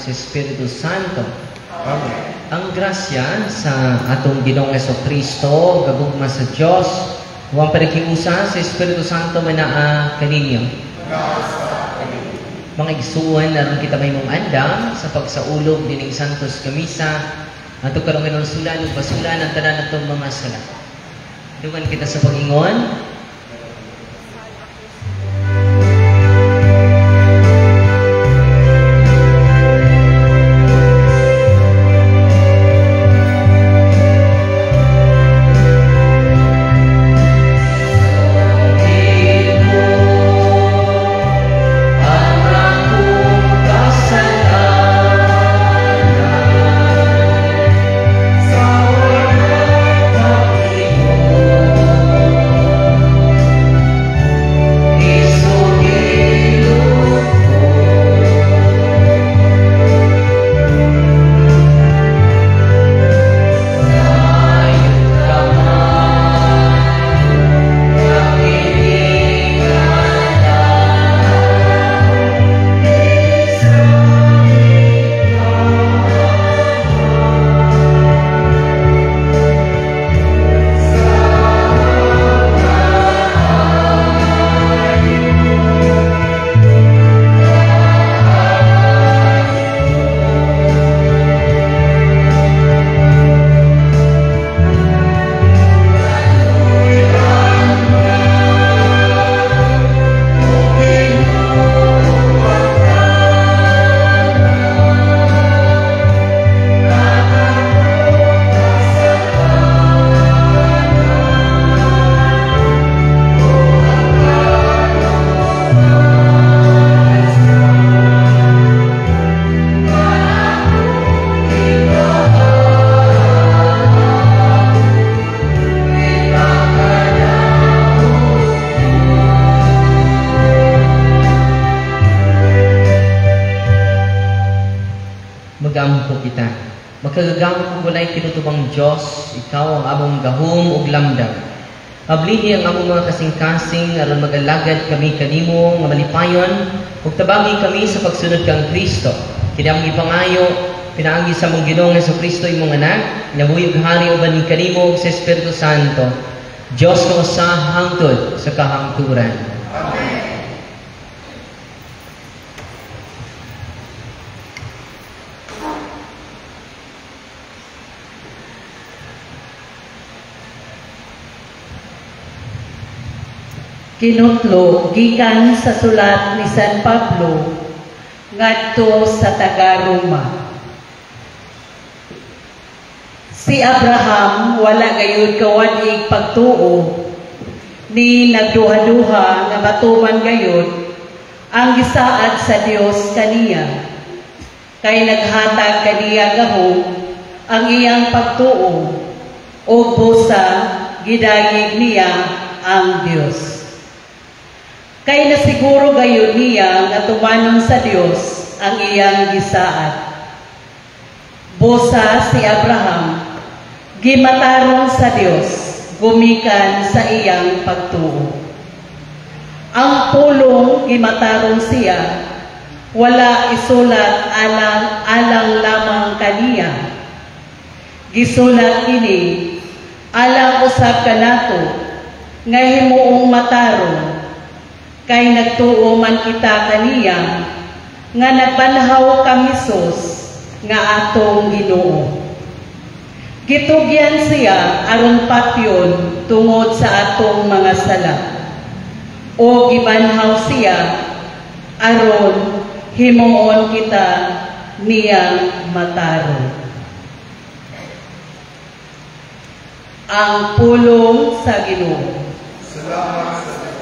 sa Espiritu Santo. Amen. Ang grasya sa atong Ginoong Jesucristo, gagugma sa Dios, huwag panakiusa sa Espiritu Santo manaa kaninyo. Mga igsuon, naroon kita may mong andam sa pagsaulog dining Santos Kamisa, at ito karong inonsulan, basulan ang tanan natong mga sala. Duman kita sa Panginoon. Magampo kita. Magkagagampo ko walay kinutubang Diyos, ikaw ang among gahom ug lamdag. Ablihi ang among mga kasing-kasing aron mag-alagad kami kanimo nga malipayon ug tabagi kami sa pagsunod kang Kristo. Kini ang ipangayo pinaagi sa mong Ginoong Jesucristo imong anak, nabuyog hari uban ni kanimo ug sa Espiritu Santo. Diyos nga usa hangtod sa kahangturan. Amen. Kinutlo gikan sa sulat ni San Pablo ngadto sa taga-Roma. Si Abraham wala gayud kawadig pagtuo ni nagduha-duha nga matuman gayud ang gisaad sa Dios kaniya kay naghatag kaniya gahom ang iyang pagtuo o busa gidagig niya ang Dios. Kay nasiguro gayud niya nga tumanon sa Dios ang iyang gisaad. Busa si Abraham gimatarong sa Dios gumikan sa iyang pagtuo. Ang pulong gimatarong siya Wala isulat alang lamang kaniya. Gisulat ini alang usab kanato nga himuong matarong kay nagtuo man kita kaniya nga nagbanhaw kang Hesus nga atong Ginoo. Gitugyan siya aron patyon tungod sa atong mga sala. O gibanhaw siya aron himuon kita niyang matarong. Ang pulong sa Ginoo. Salamat sa Diyos.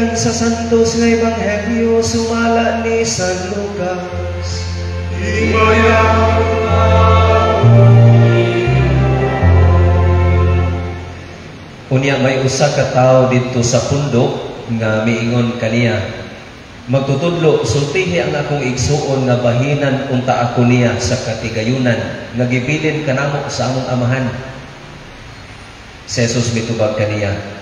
Gikan sa Santos nga Ebanghelyo sumala ni San Lucas. Unya may usa ka tawo didto sa pundok nga miingon kaniya, magtutudlo sultihi ang akong igsuon nga bahinan unta ako niya sa katigayunan nga gibilin kanamo sa among amahan. Si Jesus mitubag kaniya,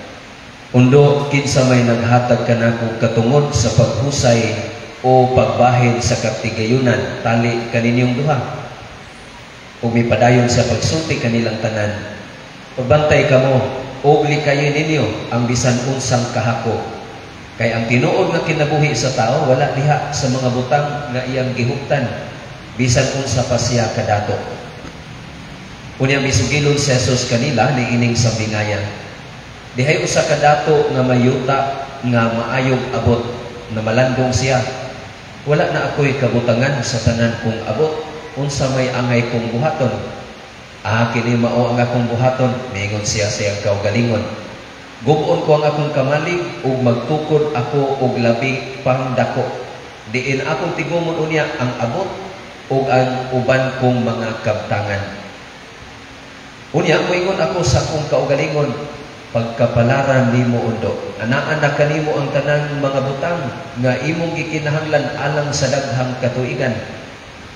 undo kinsa may naghatag kanako katungod sa paghusay o pagbahin sa katigayunan tali kaninyong duha. Ug mipadayon sa pagsulti kanilang tanan, pagbantay kamo ug likayin ninyo ang bisan unsang kahako. Kay ang tinuod nga kinabuhi sa tao wala diha sa mga butang nga iyang gihuptan, bisan unsa pa siya kadato. Unya misugilon si Jesus kanila ni ining sambingayan. Dihay usa ka dato nga mayuta nga maayog abot na malandong siya. Wala na ako'y kabutangan sa tanan kong abot, unsa may angay kong buhaton. Kini mao ang akong buhaton, mingon siya sa iyang kaugalingon. Gubon ko ang akong kamalig ug magtukod ako og labi pang dako. Diin akong tigumon unya ang abot ug ang uban kong mga kabtangan. Unya moingon ako sa akong kaugalingon, pagkapalaran nimo undo. Anaan na kanimo ang tanang mga butang nga imong gikinahanglan alang sa daghang katuigan.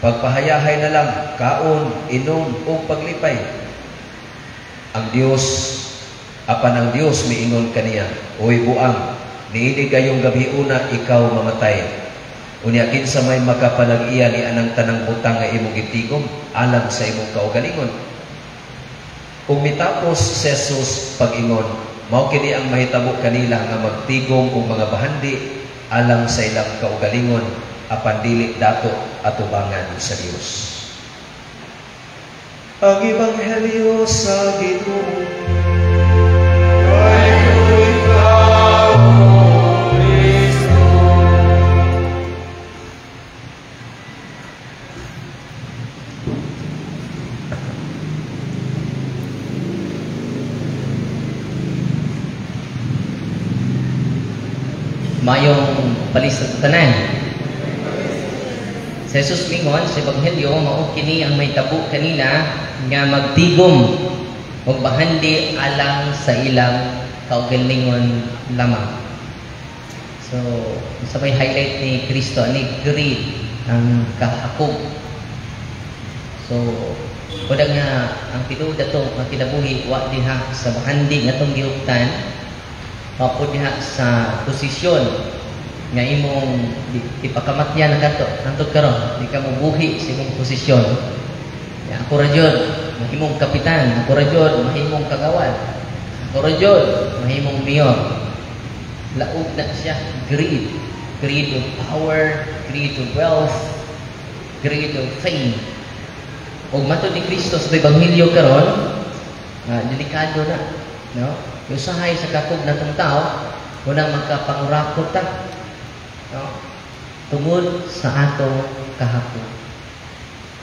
Pagpahayahay na lang, kaon, inom, o paglipay. Ang Diyos, apan ang Diyos miingon kaniya, Uy buang, niini gayong gabi una ikaw mamatay. Unya kinsa may makapalag-iya ni anang tanang butang nga imong gitigom alang sa imong kaugalingon. Kung mitapos si Jesus pag-ingon, mao kini ang mahitabo kanila nga magtigom og mga bahandi alang sa ilang kaugalingon, apan dili dato atubangan sa Dios. Ang Ebanghelyo sa Ginoo. Mayong palista tanan. Si Jesus mingon sa Ebanghelyo mao kini ang may tabo kanila nga magtigom og bahandi alang sa ilang kaugalingon lamang. So, sa may highlight ni Kristo ni greed ang kahakog. So, kuda nga ang tinuod dato nga kinabuhi wa diha sa bahandi nga tong gihuptan, mapod diha sa posisyon nga imong ipakamatyan na kato nantod karon di ka mubuhi sa imong posisyon. Ya, ako ra jud mahimong kapitan, ako ra jud mahimong kagawad, ako ra jud mahimong mayor. Laog na siya greed, greed of power, greed of wealth, greed of fame. Og matod ni Kristo sa Ebanghelyo karon, delikado na, no? Usahay sa kakog natong tao, unang magkapangurakot ta, no? Tungod sa ato kahapon.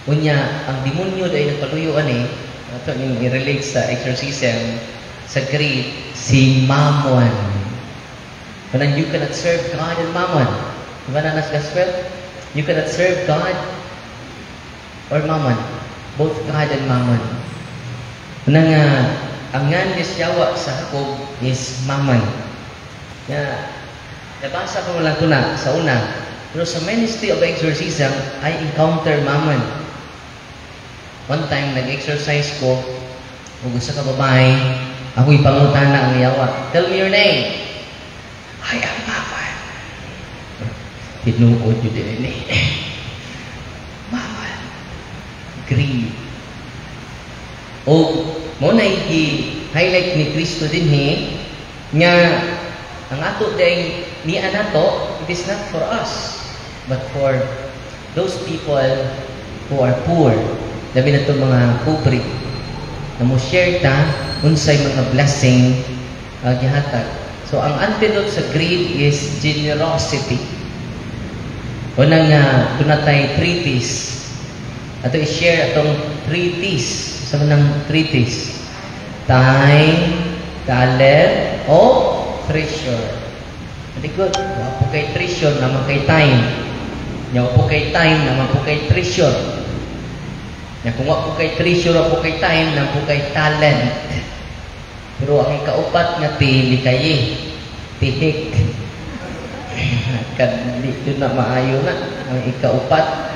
Unya, ang demonyo dahil nagpaluyo ani, ito yung i-relate sa exorcism, sa greed, si Mammon. When you cannot serve God and Mammon. Diba na nasa gospel? You cannot serve God or Mammon. Both God and Mammon. Unang ang nganis yawa sa Jacob is Mammon. Nabasa ko lang ito na sa una. Pero sa ministry of exorcism, I encounter Mammon. One time, nag-exercise ko. Kung gusto ka babae, ako'y pangutana ang yawa. Tell me your name. I am Mammon. Tinuod yun din eh. Mammon. Greed. O, mo na i-highlight ni Kristo din nga ang ato day ni anato, it is not for us, but for those people who are poor. Labi na itong mga pobre na mo share ta unsay mga blessing gihatag. So ang antidote sa greed is generosity. Unang dunatay 3 T's. Ato i-share atong 3 T's. Sa manang 3 T's. Time, talent, o treasure. Likod, wa po kay treasure naman kay time. Nya wa po kay time naman po kay treasure. Nya kung wa po kay treasure, wa po kay time, naman po kay talent. Pero ang ikaupat nga pili kay tihik. Kadli yun na maayo na ang ikaupat.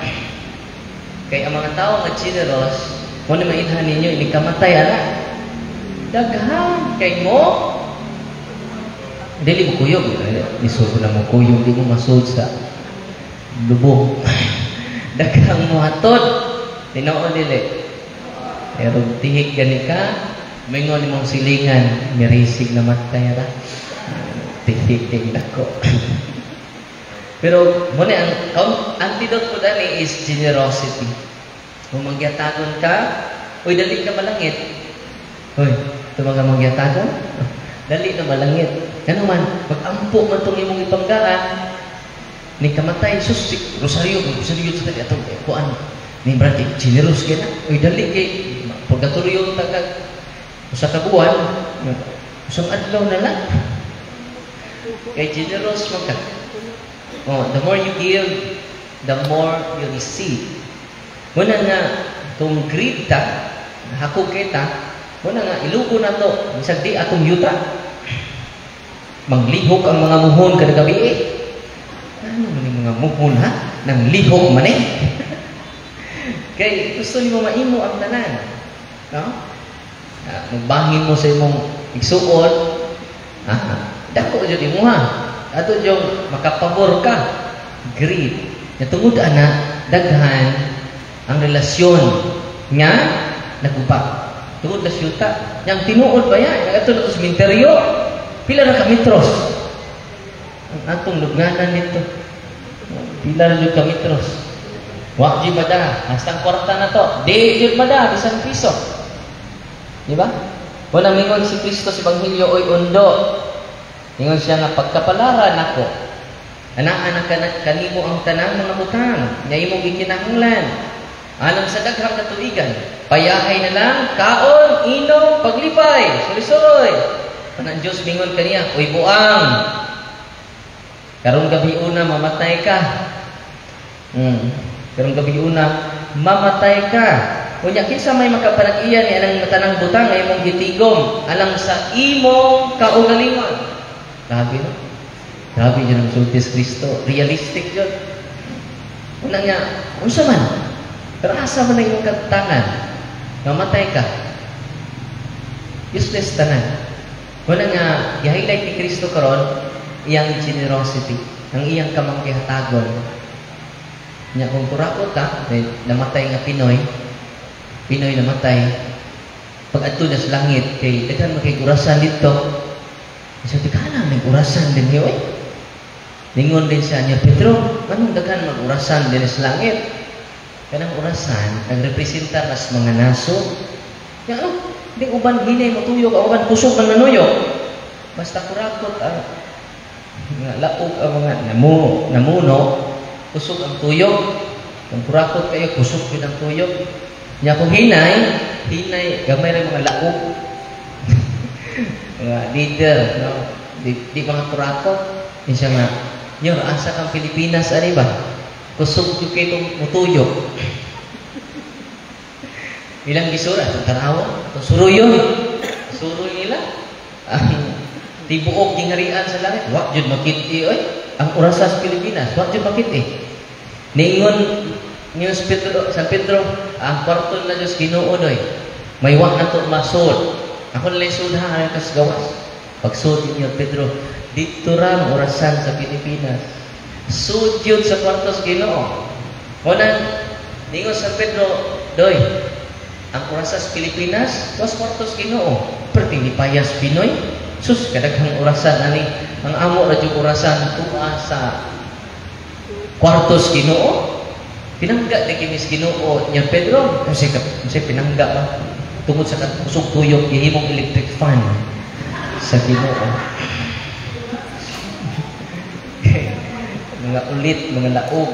Kay ang mga tao nga generous, mo na mainhan ninyo ini kamatay ana. Daghan kay mo. Dili mo kuyog, isuko na mo kuyog, di mo masud sa lubong. Daghang mo hatod, tinoon dili. Pero tihik gani ka, mingon imong silingan, mirisig na matay ra. Tihik nako. Pero mo ni ang antidote po dani is generosity. Kung magyatagon ka, uy dali ka malangit. Uy, tumaga magyatagon? Dali na malangit. Ano man, pag-ampo man itong imong ipanggaan, ni kamatay, sus, rosaryo sa tali atong kuan. Ni brati, generous ka na. Uy, dali kay, pagkaturyo tagag, usa ka buwan, usang adlaw na lang. Kay generous mo ka. Oh, the more you give, the more you receive. Muna nga, kung greed ta, hakog kita, muna nga, iluko na to, bisag di atong yuta. Manglihok ang mga muhon kada gabi eh. Ano man yung mga muhon ha? Nang lihok man eh. Kaya gusto niyo maimo ang tanan. No? Magbahin mo sa imong igsuon. Dako jud imo ha. Ato yung makapabor ka. Greed. Natungod ana daghan ang relasyon nga naguba. Tungod na syuta. Yang tinuod ba yan? Ato na to sa minteryo. Pila na kamitros. Ang atong lugnanan nito. Pila na yung kamitros. Wak di bada. Hastang kwarta na to. Di yun bada. Bisan piso. Di ba? Wala mingon si Kristo si Banghilyo oy undo. Mingon siya nga pagkapalaran ako. Anak-anak kanimo ang tanang mga butang. Nga imong ikinahanglan. Alang sa daghang katuigan. Payahay na lang. Kaon, inom, paglipay. Sulisoy. Panang Diyos mingon kaniya, uy buang. Karong gabi una mamatay ka. Karong gabi una mamatay ka. Unya kinsa may makapanag-iya ni anang matanang butang ay imong gitigom alang sa imong kaugalingon. Grabe no? Grabe yun ang sultis Kristo. Realistic yun. Una nga, unsa man? Pero asa man na imong katangan? Mamatay ka. Useless tanan. Wala nga, i-highlight ni Kristo karon iyang generosity, ang iyang kamanggihatagon. Nya kung kurakot ka, namatay nga Pinoy namatay, pag adto na sa langit, kay daghan magkay urasan dito, so daghan may urasan din niyo eh. Ningon din siya niya, Pedro, anong daghan mag-urasan din sa langit? Kanang urasan, nagrepresenta nas mga naso. Yang ano? Hindi uban hinay mo tuyok, ang uban kusog ng nanuyok. Basta kurakot ang mga laog ang mga namuno, kusog ang tuyok. Kung kurakot kayo, kusog yun ang tuyok. Nya kung hinay, gamay rin mga laog. Mga leader, no? Di mga kurakot. Yung siya nga, yun, asa kang Pilipinas, ano ba? Kusog yung kayo mutuyok. Ilang gisura, itong tanawa, itong suruyo. Suruy nila. Ang tibuok gingharian sa langit. Wak jud makiti, oy. Ang orasa sa Pilipinas, wak jud makiti. Ningon San Pedro, ang kwarto na Diyos Ginoo oy. May wak na ito masod. Ako nalay sudha, ang kas gawas. Pagsud niyo Pedro, dito ra ang orasan sa Pilipinas. Sudyod sa kwarto sa Ginoo. Kunan, ningon San Pedro, doy, ang orasa sa Pilipinas, was kwartos Ginoo. Pertinipayas Pinoy. Sus, kadaghang orasan ani. Ang amo ra jud orasan tuwa sa kwartos Ginoo. Pinangga ni kinis Ginoo nya Pedro. Kasi pinangga ba? Tungod sa kusog tuyok gihimong electric fan sa Ginoo. Mga ulit, mga laog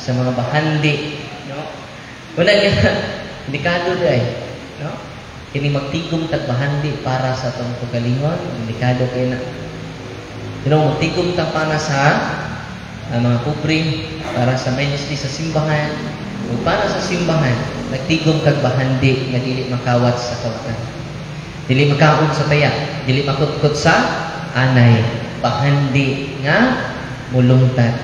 sa mga bahandi, no? Wala nga indikado day, no? Kini magtigom tagbahandi para sa tong pagalingon, indikado kay na. magtigom ta para sa mga pobre, para sa ministry sa simbahan, o para sa simbahan, nagtigom kag bahandi nga dili makawat sa kawatan. Dili makaon sa taya, dili makutkot sa anay, bahandi nga mulungtad.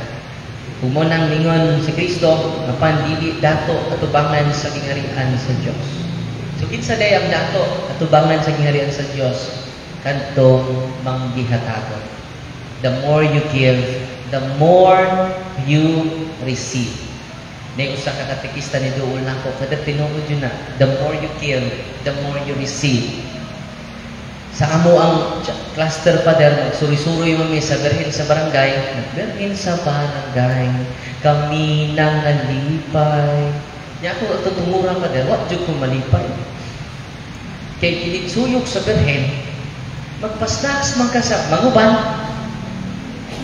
Kumunang ningon si Kristo, apan dili dato atubangan sa gingarian sa Dios. So kinsa day ang dato atubangan sa gingarian sa Dios? Kadtong manggihatagon. The more you give, the more you receive. Nay usa ka katekista ni duol nako kada tinuod yun na, the more you give, the more you receive. Sa amo ang cluster father, nagsuri-suri mo sa Birhen sa barangay, Birhen sa barangay, kami nang nalipay. Niya ako tutumura father, what jud ko malipay? Kay kinitsuyok sa Birhen, magpa-snacks man ka sa manguban.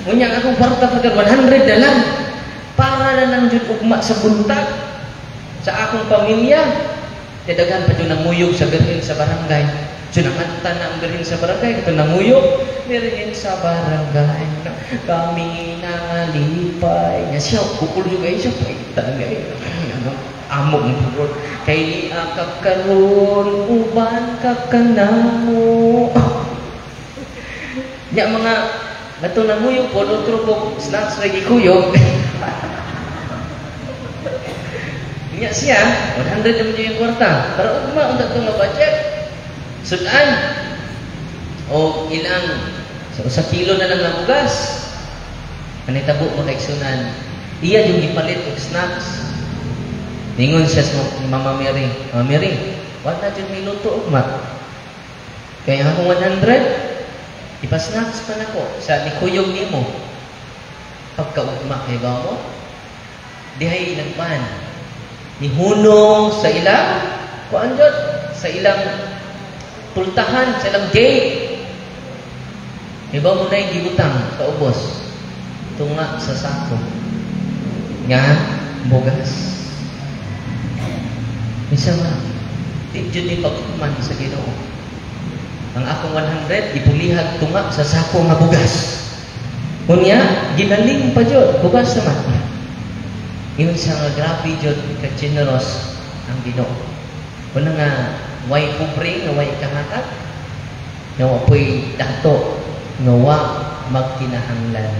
Ngunyan akong kwarta father, 100 na lang. Para na lang jud ugma sa buntag sa akong pamilya. Daghan pa jud nanguyog sa Birhen sa barangay. Sunanganta na ang Birhen sa barangay, ito nanguyog, Birhen sa barangay, kami nangalipay. Nga siya, kukulyo kayo siya, tagay. Amo ng pagod. Kay akap karon uban kakanamo. Nya mga, nato nanguyog po, otro po, snacks lagi kuyog. Nya siya, 100 naman yung kwarta. Para ugma, unta ito nga budget. Sudan o ilang sa kilo na lang ng bugas. Kanitabo mo kay sunan. Iya yung ipalit og snacks. Ningon siya sa Mama Mary. Mama Mary, wala dyan may luto ugma. Kaya akong 100, ipa-snacks pa na ko sa nikuyog nimo. Pagka-ugma kay ba mo? Dihay nagpan. Nihunong sa ilang kuanjot sa ilang tultahan sa ilang gate. Iba mo na yung gibutang sa ubos. Tunga sa sako. Nga, bugas. Isa nga, di dyan ipagkuman sa Ginoo. Ang akong 100, ipulihag tunga sa sako nga bugas. Kunya, ginaling pa dyan, bugas naman. Yun siya nga grabe dyan, ka-generous ang Ginoo. Wala nga, way pobre, nga way kahatag, nga wapoy dato, nga wa magkinahanglan.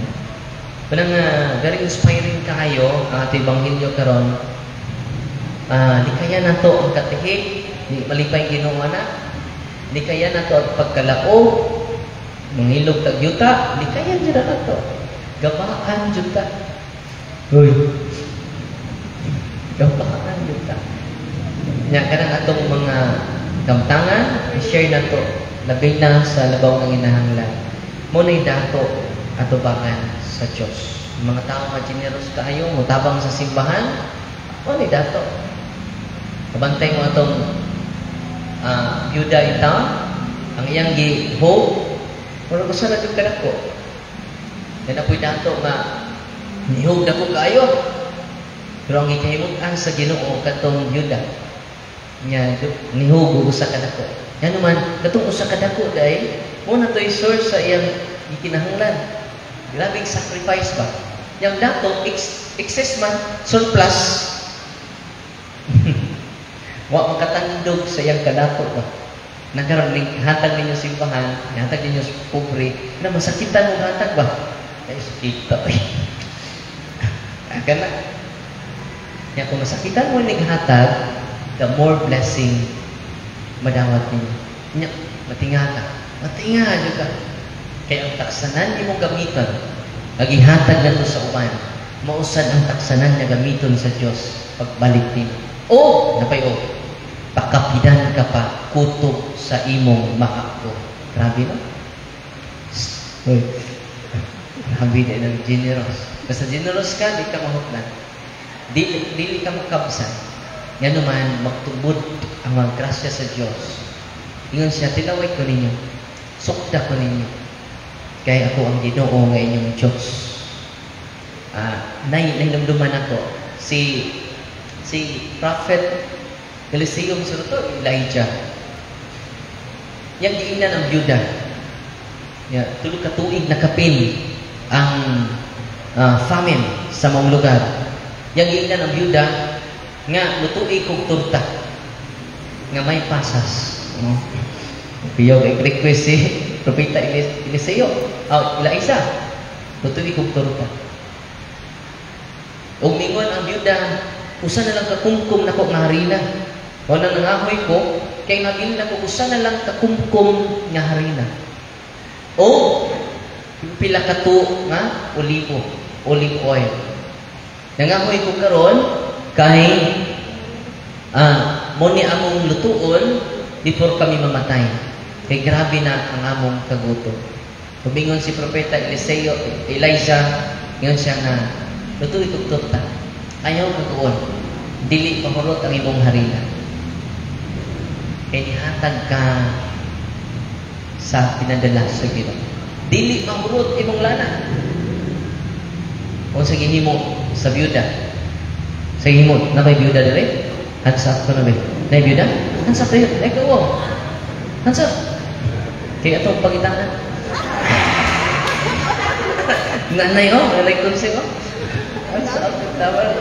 Wala nga, very inspiring kayo ang ating Ebanghelyo karon. Di kaya na to ang katihik, di malipay Ginoo na, di kaya na to ang pagkalaog, manghilog tagyuta, di kaya dyan na to. Gabaan juta. Uy. Gabaan juta. Nya kanang atong mga kamtangan, i-share na to. Labay na sa labaw ng inahanglan. Muna'y dato atubangan sa Diyos. Mga tao nga generous kayo, mutabang sa simbahan, muna'y dato. Kabantay mo atong Yuda ita, ang iyang gi-hope, wala ko sana yung kanako. Yan apoy dato nga, ni-hope na ko kayo. Pero ang ikahimutan sa Ginoo katong Yuda, nya nihugo usa ka dako. Yan naman, katong usa ka dako dahil muna to'y source sa iyang ikinahanglan. Grabing sacrifice ba? Yang dato, excess man, surplus. Wa makatandog sa iyang kadako ba? Nagkaroon, hatag ninyo simbahan, hatag ninyo pobre, na masakitan mo hatag ba? Ay, sakita. Aga na. Yan, kung masakitan mo yung hatag, the more blessing madawat ninyo. Nya, matinga ka. Matinga ka. Kaya ang taksanan ni mong gamiton, nagihatag na to sa uban, mausad ang taksanan niya gamiton sa Diyos pagbalik ninyo. O, napay-o, pakapidan ka pa, kutob sa imong maakto. Grabe no? Uy. Grabe din ng generous. Basta generous ka, di ka mahutlan. Dili ka makabsan. Yan naman, magtubod ang mga grasya sa Diyos. Ingon siya, tilaway ko ninyo. Sukda ko ninyo. Kaya ako ang Ginoo nga inyong Diyos. Nainamduman ako. Si Prophet Eliseo sa ito, Elijah. Yang diinan ang Juda. Tulo ka tuig na kapin ang famine sa mong lugar. Yang ilan ang byuda nga lutuig kog torta nga may pasas. Piyaw kay request si Propeta Eliseo. Ilaisa. Lutuig kog torta. Og mingon ang byuda, usa na lang kakumkum nako nga harina. Wala nang amoy ko kay nabilin ako usa na lang kakumkum nga harina. O pila ka tu nga olive oil. Nangamoy ko karon kay mo ni among lutuon before kami mamatay. Kay grabe na ang among kagutom. Tumingon si Propeta Elijah, ngayon siya nga lutuin kog torta. Ayaw kaguon. Dili mahurot ang imong harina. Kay nihatag ka sa pinadala sa Ginoo. Dili mahurot imong lana. O sa ginimo sa byuda. Sa himot na may byuda dere? Hansa ko na ba? Na byuda? Hansa kayo? Ay ko. Hansa. Kaya itong pagitangan. Nanay nanay konseng Hansa ako tawag.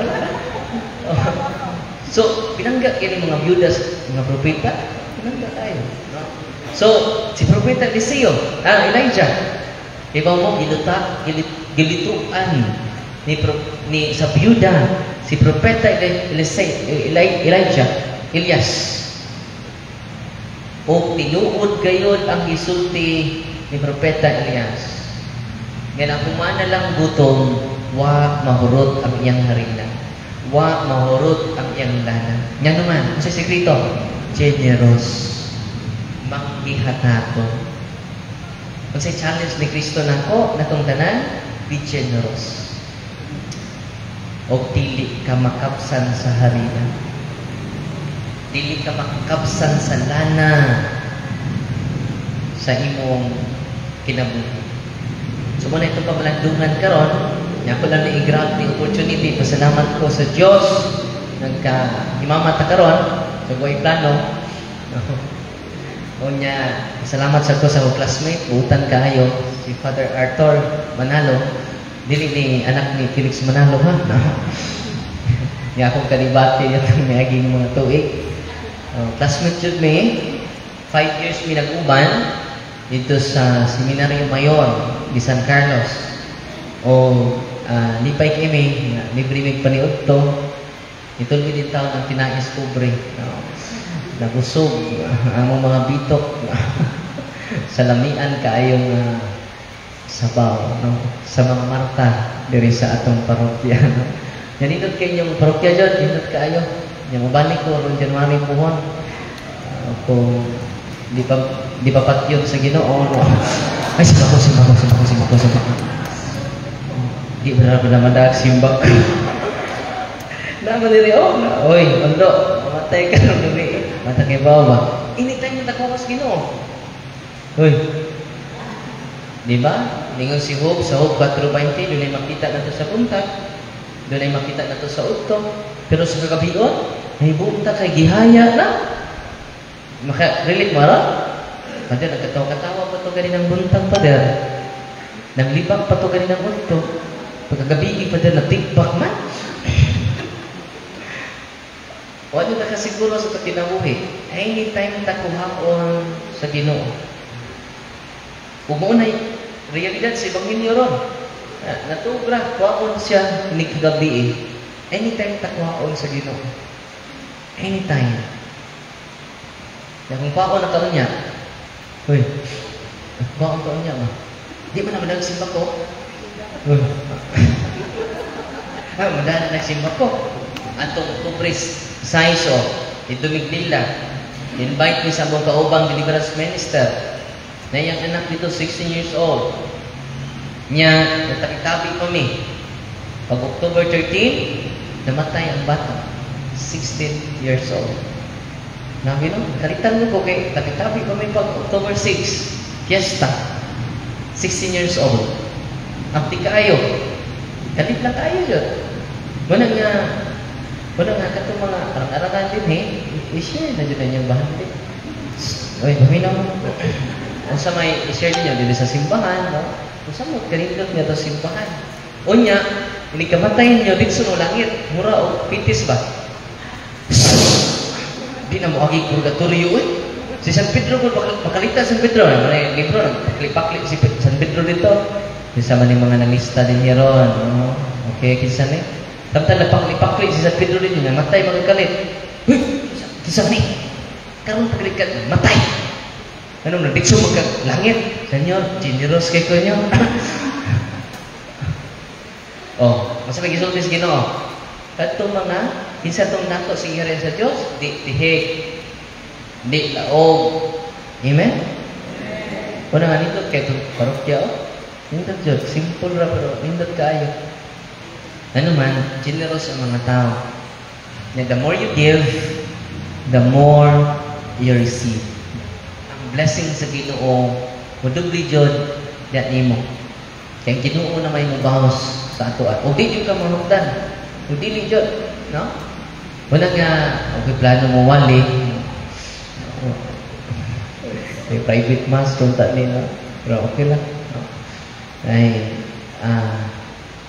So, pinangga kini mga byuda, mga propeta, pinangga tayo. So, si Propeta Eliseo, Elijah, ibaw mo gilituan ni sa byuda si Propeta Elijah, Elias. O tinuod gayod ang gisulti ni Propeta Elias. Nga humana lang gutom, wa mahurot ang iyang harina. Wa mahurot ang iyang lana. Nga naman, sa sekreto, generous. Manghihatato. Kung sa challenge ni Kristo nako, natong tanan, be generous. O dili ka makapsan sa harina. Dili ka makapsan sa lana sa imong kinabuhi. So muna itong pamalandungan karon, nga ko lang na-i-grab the opportunity. Pasalamat ko sa Diyos nagka-himamata karon sa buhay plano. Unya, salamat sa ko sa classmate, buutan kaayo si Father Arthur Manalo. Dili ni anak ni Felix Manalo ha. Nga akong kalibati yung mayaging mga tuig. Classmate jud mi, 5 years mi nag-uban dito sa Seminaryo Mayor di San Carlos. Lipay kami, libre mig paniud to. Ito din taon ang tinais kubre. Nagusog ang mga bitok sa lamian kaayong sabaw sa mga Marta diri sa atong parokya. Nindot kay inyong parokya dyan, nindot kaayo. Yung mabalik ko noong January puhon. Kung di pa patyod sa Ginoo. Ay, simba ko. Di ba na madag simba ko. Naman nila, oy, undo, mamatay ka ng dumi. Mata kay bawa. Anytime na takuha sa Ginoo. Uy. Di ba? Lingon si Hope sa Hope 4:20, doon ay makita na to sa punta. Doon ay makita na to sa utto. Pero sa kagabion, ay bunta kay gihaya na. Maka-relate mo ra? Pader, nagkatawa-katawa pa to ganin ng buntang pader. Naglibak pa to ganin ng utto. Pagkagabi, pader, nagtigbak man. Wala na kasiguro sa kinabuhi. Anytime takuhaon sa Ginoo. Umunay, realidad sa Ebanghelyo ron. Natubra, kuhaon siya nikagabi. Anytime takuhaon sa Ginoo. Anytime. Kung kuhaon na taon niya, uy, kuhaon taon niya, di ba naman nagsimba ko? Uy. Madaan nagsimba ko. Antong Kubris Saiso, Idumigdila, invite me sa mong kaubang deliverance minister. Na yung anak dito, 16 years old. Niya, natakitabi kami. Pag October 13, namatay ang bata. 16 years old. Nabi no, kalitan mo ko kay takitabi kami pag October 6, fiesta. 16 years old. Ang tikayo. Kalit lang kayo dyan. Wala nga katong mga arang-arangan din, i-share na dyan na niyang bahan din. Uy, paminaw mo. Kung sa may i-share niyo dito sa simbahan, no? Kung sa mo kanindot nga to simbahan. Unya, ini kamatayin niyo dito sa langit. Mura o pitis ba? Di na mo agi purgatorio eh. Si San Pedro po, makalita San Pedro. May libro, pakli si San Pedro dito. Isa man yung mga nalista din niya ron. No? Okay, kinsa ni? Samtang napakli si San Pedro din yun. Matay magkalit. Uy! Kinsa ni? Karoon paglikat. Matay! Ano na? Dikso magkalangit. Senyor, generous kay ko nyo. Oh, masa may gisulti sa Ginoo. Katong mga, kinsa tong nato sigarin sa Diyos, di tihik. Di laog. Amen? Una nga nindot kay itong parokya, oh. Nindot Diyos. Simple ra pero nindot kaayo. Ano man, generous ang mga tao. And the more you give, the more you receive. Ang blessing sa Ginoo, mudugli Diyod, dat nimo. Kaya Ginoo na may mabahos sa ato. O di yung ka mahugdan. O di Diyod. No? Wala nga, okay, plano mo wali. May private mass, tunta nila. Pero okay lang. No? Ay,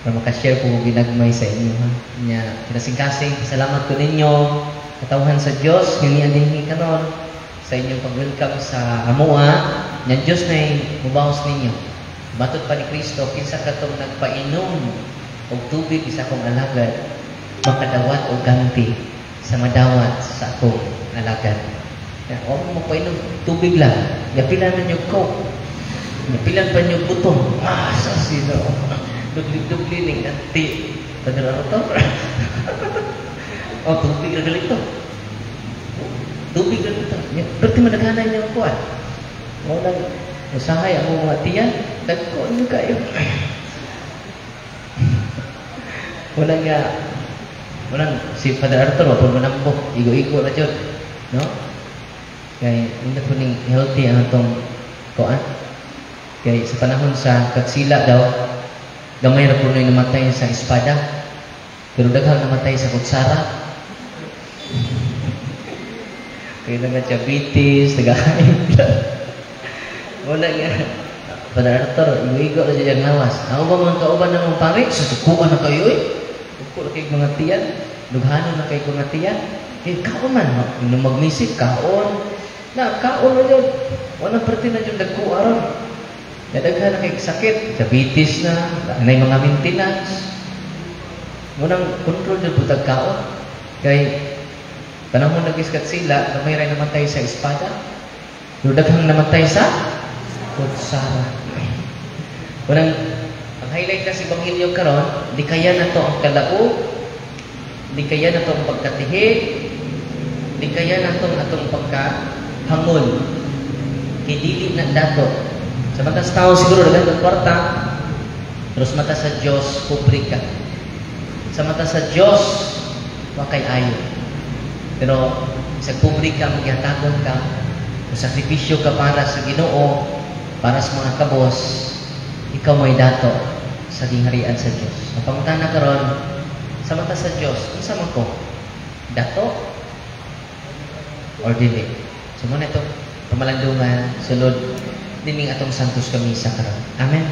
para makashare po ginagmay sa inyo. Ha? Nya, kinasing-kasing, salamat ko ninyo. Katawhan sa Diyos, hindi din kanon sa inyong pag-welcome sa Amua. Nya Diyos na mubahos ninyo. Batot pa ni Kristo, kinsa katong nagpainom og tubig sa akong alagad, makadawat o ganti sa madawat sa akong alagad. O mo painom tubig lang. Yapilan na yung coke. Yapilan pa yung butong. Masa sino? Dugli-dugli ning anti. Padara to. Oh, tubig na galito. Tubig na galito. Berarti madaghanan niyo kuan. Mo nang usahay ang mga tiyan, dagko niyo kayo. Walang si Father Arthur wapon manambok, igo-igo na jud, no? Kay hindi po ning healthy ang atong kuan. Kay sa panahon sa kagsila daw, gamay ra po na namatay sa espada. Pero daghang namatay sa kutsara. Kaya nga diabetes, nag-high blood. Wala nga. Father Arthur, igo-igo na dyan lawas. Ako ba mga kauban ng mga pare? Susukuan na kayo eh. Suko na kayo mga tiyan. Dughanon na kayo mga tiyan. Eh, kaon man. Nung magmisik, kaon. Na, kaon na yun. Walang parte na yung nagkuaron. Nadaghan na kayo sakit. Diabetes na. Anay mga maintenance. Munang control yung putag kaon. Kaya, panahon nag-iskat sila, na may rin namatay sa espada. Daghang namatay sa kutsara. Walang, ang highlight na si Bangilyo karon, di kaya na to ang kalaog, di kaya na to ang pagkatihi, di kaya na to ang atong pagkahangol. Kidili na dato. Sa mata sa tao siguro, dagan ng kwarta, pero sa mata sa Diyos, pobre ka. Sa mata sa Diyos, wakay ayo. Pero sa pobre ka, magyatagon ka, sakripisyo ka para sa Ginoo, para sa mga kabos, ikaw may dato sa gingharian sa Diyos. Ang pangutana karon sa mata sa Diyos, unsa man ko? Dato or dili? So muna ito, pamalandungan, sulod, dining atong santos kamisa karon. Amen.